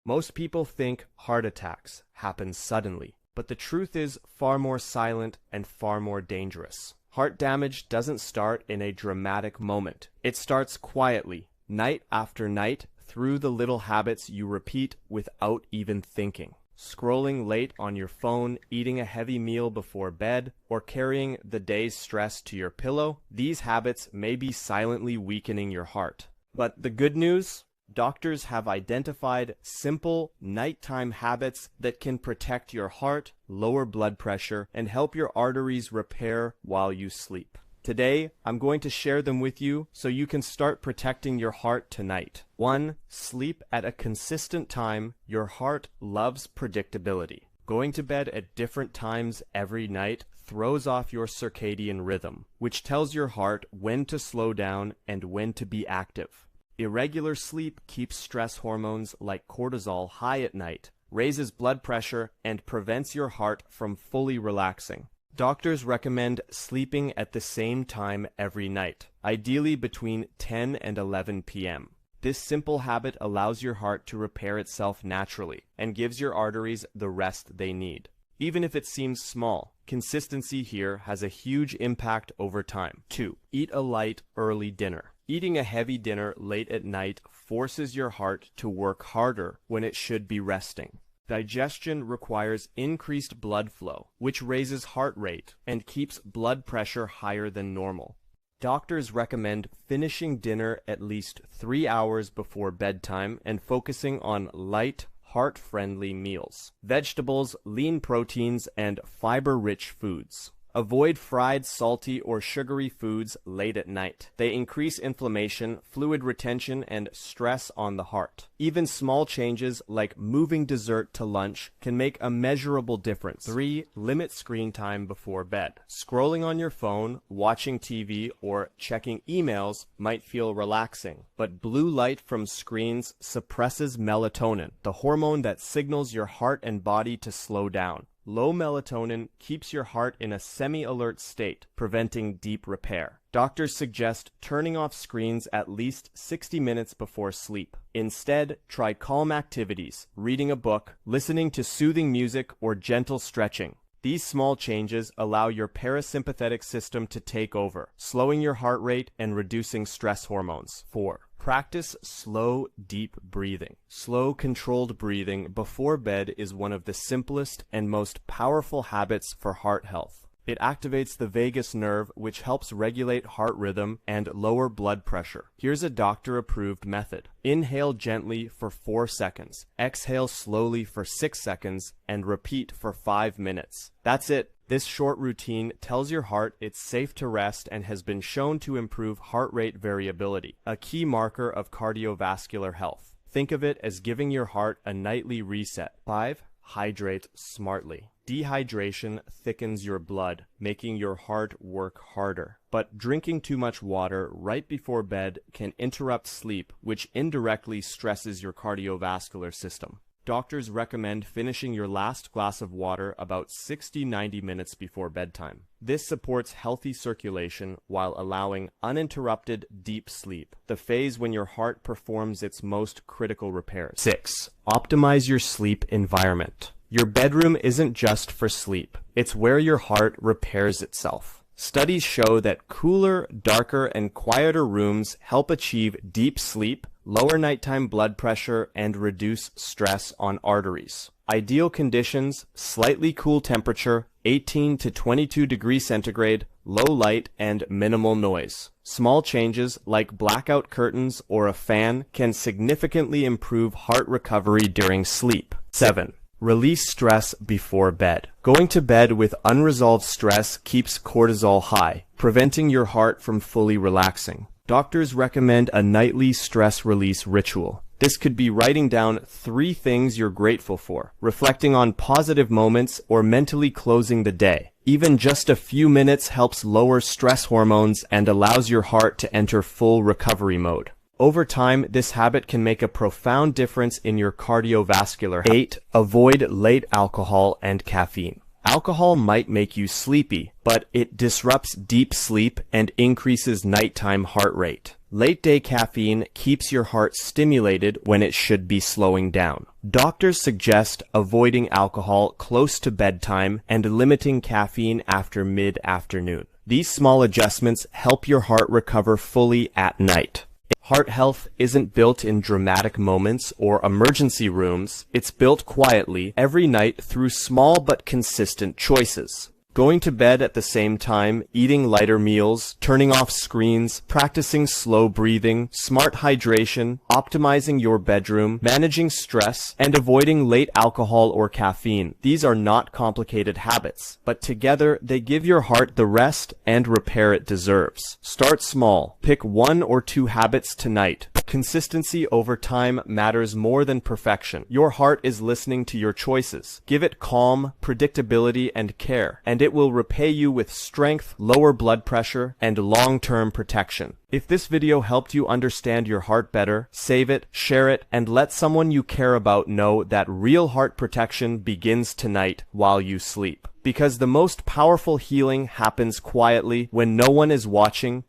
Most people think heart attacks happen suddenly, but the truth is far more silent and far more dangerous. Heart damage doesn't start in a dramatic moment. It starts quietly, night after night, through the little habits you repeat without even thinking. Scrolling late on your phone, eating a heavy meal before bed, or carrying the day's stress to your pillow, these habits may be silently weakening your heart. But the good news? Doctors have identified simple, nighttime habits that can protect your heart, lower blood pressure, and help your arteries repair while you sleep. Today, I'm going to share them with you so you can start protecting your heart tonight. 1. Sleep at a consistent time. Your heart loves predictability. Going to bed at different times every night throws off your circadian rhythm, which tells your heart when to slow down and when to be active. Irregular sleep keeps stress hormones like cortisol high at night, raises blood pressure, and prevents your heart from fully relaxing. Doctors recommend sleeping at the same time every night, ideally between 10 and 11 p.m. This simple habit allows your heart to repair itself naturally and gives your arteries the rest they need. Even if it seems small, consistency here has a huge impact over time. 2. Eat a light, early dinner. Eating a heavy dinner late at night forces your heart to work harder when it should be resting. Digestion requires increased blood flow, which raises heart rate and keeps blood pressure higher than normal. Doctors recommend finishing dinner at least 3 hours before bedtime and focusing on light, heart-friendly meals. Vegetables, lean proteins, and fiber-rich foods. Avoid fried, salty, or sugary foods late at night. They increase inflammation, fluid retention, and stress on the heart. Even small changes like moving dessert to lunch can make a measurable difference. 3. Limit screen time before bed. Scrolling on your phone, watching TV, or checking emails might feel relaxing, but blue light from screens suppresses melatonin, the hormone that signals your heart and body to slow down. Low melatonin keeps your heart in a semi-alert state, preventing deep repair. Doctors suggest turning off screens at least 60 minutes before sleep. Instead, try calm activities, reading a book, listening to soothing music, or gentle stretching. These small changes allow your parasympathetic system to take over, slowing your heart rate and reducing stress hormones. 4. Practice slow, deep breathing. Slow, controlled breathing before bed is one of the simplest and most powerful habits for heart health. It activates the vagus nerve, which helps regulate heart rhythm and lower blood pressure. Here's a doctor-approved method. Inhale gently for 4 seconds, exhale slowly for 6 seconds, and repeat for 5 minutes. That's it. This short routine tells your heart it's safe to rest and has been shown to improve heart rate variability, a key marker of cardiovascular health. Think of it as giving your heart a nightly reset. 5. Hydrate smartly. Dehydration thickens your blood, making your heart work harder. But drinking too much water right before bed can interrupt sleep, which indirectly stresses your cardiovascular system. Doctors recommend finishing your last glass of water about 60-90 minutes before bedtime. This supports healthy circulation while allowing uninterrupted deep sleep, the phase when your heart performs its most critical repairs. 6. Optimize your sleep environment. Your bedroom isn't just for sleep. It's where your heart repairs itself. Studies show that cooler, darker, and quieter rooms help achieve deep sleep, lower nighttime blood pressure, and reduce stress on arteries. Ideal conditions: slightly cool temperature, 18 to 22 degrees centigrade, low light, and minimal noise. Small changes like blackout curtains or a fan can significantly improve heart recovery during sleep. 7. Release stress before bed. Going to bed with unresolved stress keeps cortisol high, preventing your heart from fully relaxing. Doctors recommend a nightly stress release ritual. This could be writing down 3 things you're grateful for, reflecting on positive moments, or mentally closing the day. Even just a few minutes helps lower stress hormones and allows your heart to enter full recovery mode. Over time, this habit can make a profound difference in your cardiovascular health. 8. Avoid late alcohol and caffeine. Alcohol might make you sleepy, but it disrupts deep sleep and increases nighttime heart rate. Late-day caffeine keeps your heart stimulated when it should be slowing down. Doctors suggest avoiding alcohol close to bedtime and limiting caffeine after mid-afternoon. These small adjustments help your heart recover fully at night. Heart health isn't built in dramatic moments or emergency rooms. It's built quietly every night through small but consistent choices. Going to bed at the same time, eating lighter meals, turning off screens, practicing slow breathing, smart hydration, optimizing your bedroom, managing stress, and avoiding late alcohol or caffeine. These are not complicated habits, but together they give your heart the rest and repair it deserves. Start small. Pick 1 or 2 habits tonight. Consistency over time matters more than perfection. Your heart is listening to your choices. Give it calm, predictability, and care, and it will repay you with strength, lower blood pressure, and long-term protection. If this video helped you understand your heart better, save it, share it, and let someone you care about know that real heart protection begins tonight while you sleep. Because the most powerful healing happens quietly when no one is watching